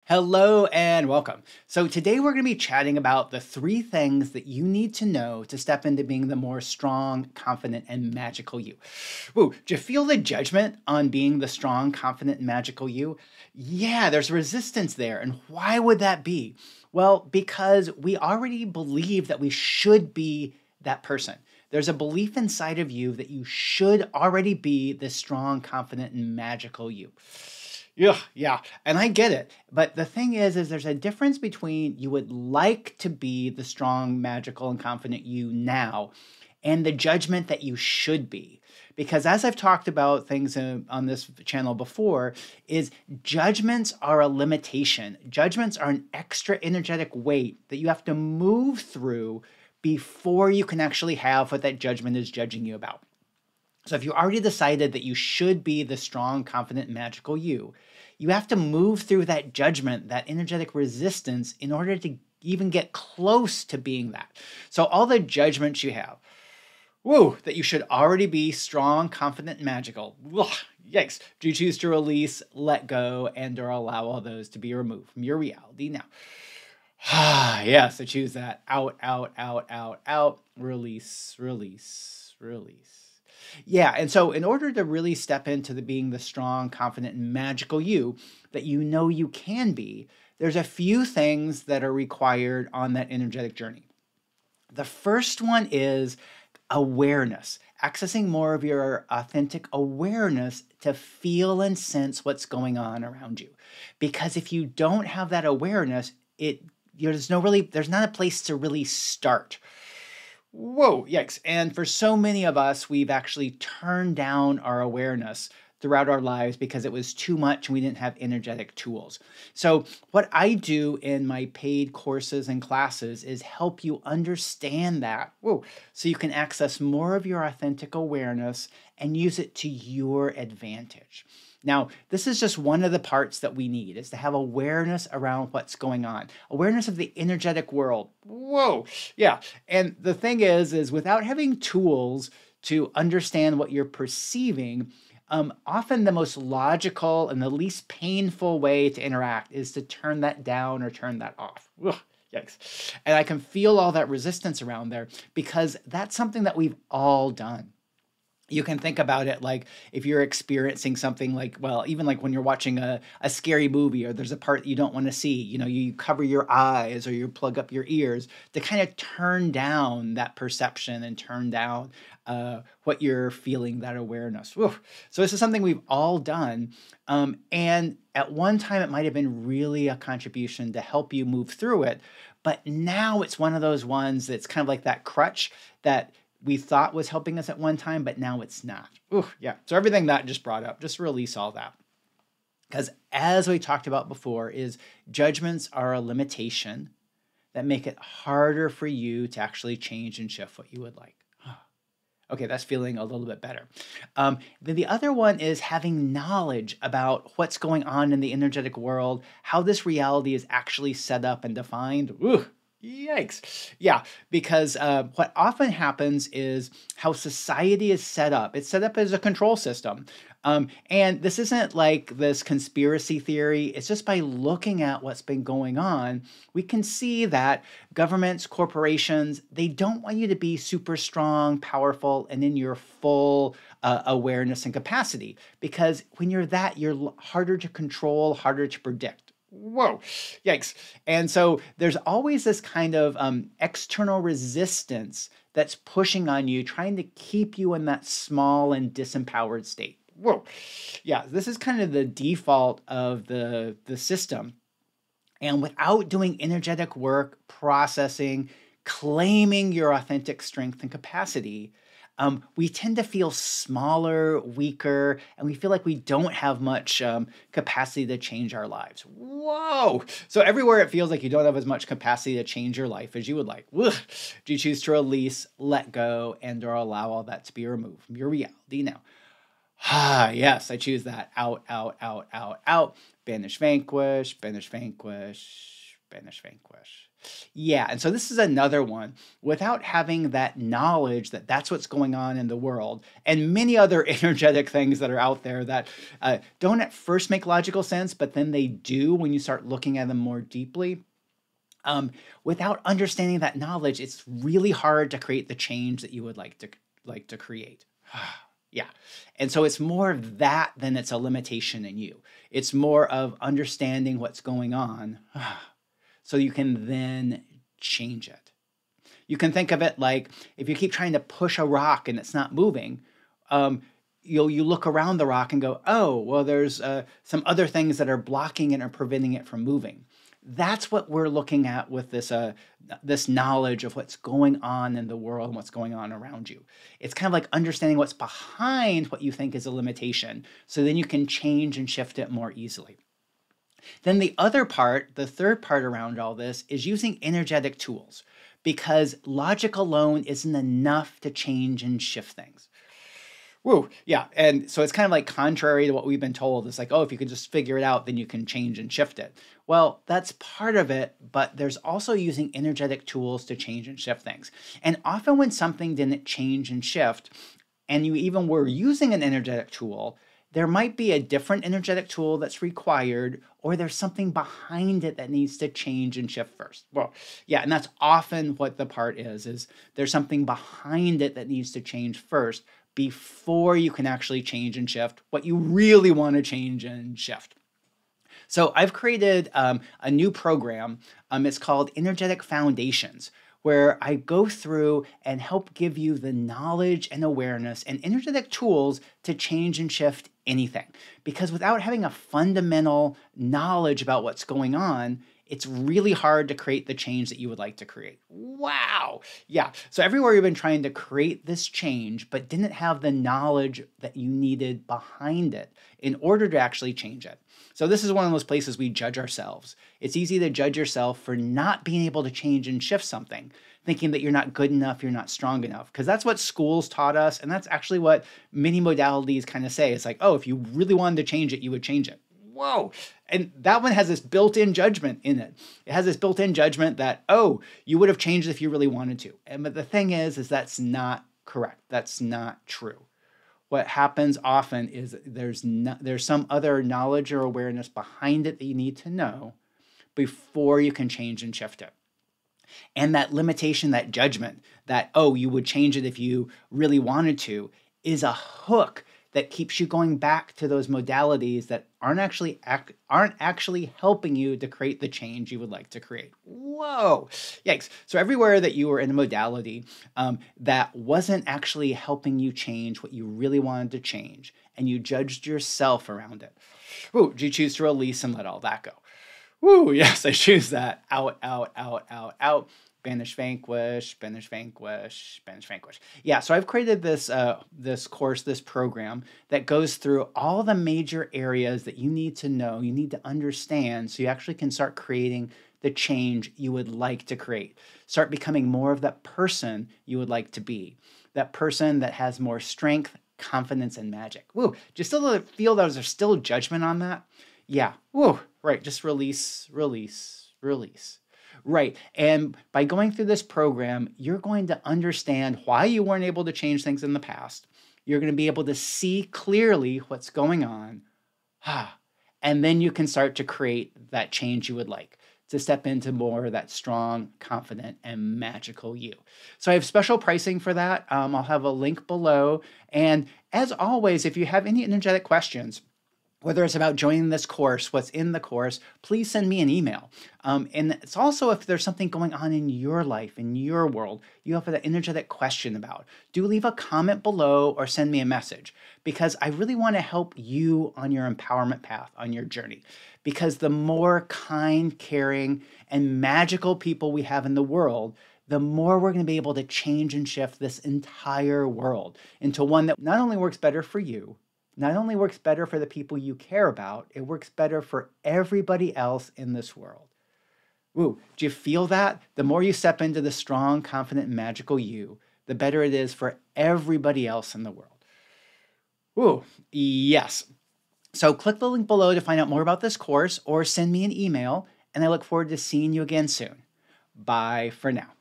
Hello and welcome. So today we're going to be chatting about the 3 things that you need to know to step into being the more strong, confident, and magical you. Woo, do you feel the judgment on being the strong, confident, and magical you? Yeah, there's resistance there. And why would that be? Well, because we already believe that we should be that person. There's a belief inside of you that you should already be the strong, confident, and magical you. Yeah, and I get it. But the thing is there's a difference between you would like to be the strong, magical, and confident you now and the judgment that you should be. Because as I've talked about things on this channel before, is judgments are a limitation. Judgments are an extra energetic weight that you have to move through before you can actually have what that judgment is judging you about. So if you already decided that you should be the strong, confident, magical you have to move through that judgment, that energetic resistance in order to even get close to being that. So all the judgments you have, that you should already be strong, confident, and magical. Yikes. Do you choose to release, let go, and or allow all those to be removed from your reality now? Yes, I choose that. Out, out, out, out, out. Release, release, release. Yeah, and so in order to really step into being the strong, confident, and magical you that you know you can be, there's a few things that are required on that energetic journey. The first one is awareness, accessing more of your authentic awareness to feel and sense what's going on around you. Because if you don't have that awareness, there's not a place to really start. Yikes. And for so many of us, we've actually turned down our awareness throughout our lives because it was too much and we didn't have energetic tools. So what I do in my paid courses and classes is help you understand that, so you can access more of your authentic awareness and use it to your advantage. Now, this is just one of the parts that we need, is to have awareness around what's going on, awareness of the energetic world. Yeah. And the thing is without having tools to understand what you're perceiving, often the most logical and the least painful way to interact is to turn that down or turn that off. Yikes. And I can feel all that resistance around there because that's something that we've all done. You can think about it like if you're experiencing something even like when you're watching a scary movie or there's a part that you don't want to see, you cover your eyes or you plug up your ears to kind of turn down that perception and turn down what you're feeling, that awareness. So this is something we've all done. And at one time, it might have been really a contribution to help you move through it. But now it's one of those ones that's kind of like that crutch that we thought was helping us at one time, but now it's not. Yeah. So everything that just brought up, just release all that. Because as we talked about before, is judgments are a limitation that make it harder for you to actually change and shift what you would like. Okay, that's feeling a little bit better. Then the other one is having knowledge about what's going on in the energetic world, how this reality is actually set up and defined. Yikes. Yeah, because what often happens is how society is set up. It's set up as a control system. And this isn't like this conspiracy theory. It's just by looking at what's been going on, we can see that governments, corporations, they don't want you to be super strong, powerful, and in your full awareness and capacity. Because when you're that, you're harder to control, harder to predict. Yikes. And so there's always this kind of external resistance that's pushing on you, trying to keep you in that small and disempowered state. Yeah, this is kind of the default of the system. And without doing energetic work, processing, claiming your authentic strength and capacity, we tend to feel smaller, weaker, and we feel like we don't have much capacity to change our lives. So everywhere it feels like you don't have as much capacity to change your life as you would like. Do you choose to release, let go, and or allow all that to be removed from your reality now? Yes, I choose that. Out, out, out, out, out. Banish, vanquish, banish, vanquish. banish, vanquish. Yeah, and so this is another one. Without having that knowledge that that's what's going on in the world, and many other energetic things that are out there that don't at first make logical sense, but then they do when you start looking at them more deeply. Without understanding that knowledge, it's really hard to create the change that you would like to create. Yeah. And so it's more of that than it's a limitation in you. It's more of understanding what's going on so you can then change it. You can think of it like if you keep trying to push a rock and it's not moving, you look around the rock and go, oh, well, there's some other things that are blocking it or preventing it from moving. That's what we're looking at with this knowledge of what's going on in the world and what's going on around you. It's kind of like understanding what's behind what you think is a limitation, so then you can change and shift it more easily. Then the other part, the third part around all this, is using energetic tools, because logic alone isn't enough to change and shift things. Woo, yeah. And so it's kind of like contrary to what we've been told. It's like, oh, if you can just figure it out, then you can change and shift it. Well, that's part of it, but there's also using energetic tools to change and shift things. And often when something didn't change and shift, and you even were using an energetic tool, there might be a different energetic tool that's required, or there's something behind it that needs to change and shift first. Well, yeah, and that's often what the part is there's something behind it that needs to change first before you can actually change and shift what you really want to change and shift. So I've created a new program. It's called Energetic Foundations, where I go through and help give you the knowledge and awareness and energetic tools to change and shift anything. Because without having a fundamental knowledge about what's going on, it's really hard to create the change that you would like to create. Wow. Yeah. So everywhere you've been trying to create this change, but didn't have the knowledge that you needed behind it in order to actually change it. So this is one of those places we judge ourselves. It's easy to judge yourself for not being able to change and shift something, thinking that you're not good enough, you're not strong enough, because that's what schools taught us. And that's actually what many modalities kind of say. It's like, oh, if you really wanted to change it, you would change it. Whoa. And that one has this built-in judgment in it. It has this built-in judgment that, oh, you would have changed if you really wanted to. But the thing is that's not correct. That's not true. What happens often is there's some other knowledge or awareness behind it that you need to know before you can change and shift it. And that limitation, that judgment, that, oh, you would change it if you really wanted to, is a hook that keeps you going back to those modalities that aren't actually helping you to create the change you would like to create. Whoa, yikes. So everywhere that you were in a modality that wasn't actually helping you change what you really wanted to change, and you judged yourself around it. Ooh, do you choose to release and let all that go? Woo, yes, I choose that. Out, out, out, out, out. Banish, vanquish, banish, vanquish, banish, vanquish. Yeah, so I've created this course, this program that goes through all the major areas that you need to know, you need to understand, so you actually can start creating the change you would like to create. Start becoming more of that person you would like to be. That person that has more strength, confidence, and magic. Woo, do you still feel that there's still judgment on that? Yeah, woo, right, just release, release, release. Right. And by going through this program, you're going to understand why you weren't able to change things in the past. You're going to be able to see clearly what's going on. And then you can start to create that change you would like, to step into more of that strong, confident, and magical you. So I have special pricing for that. I'll have a link below. And as always, if you have any energetic questions, whether it's about joining this course, what's in the course, please send me an email. And it's also if there's something going on in your life, in your world, you have an energetic question about, do leave a comment below or send me a message, because I really want to help you on your empowerment path, on your journey. Because the more kind, caring, and magical people we have in the world, the more we're going to be able to change and shift this entire world into one that not only works better for you, not only works better for the people you care about, it works better for everybody else in this world. Woo, do you feel that? The more you step into the strong, confident, and magical you, the better it is for everybody else in the world. Woo, yes. So click the link below to find out more about this course, or send me an email and I look forward to seeing you again soon. Bye for now.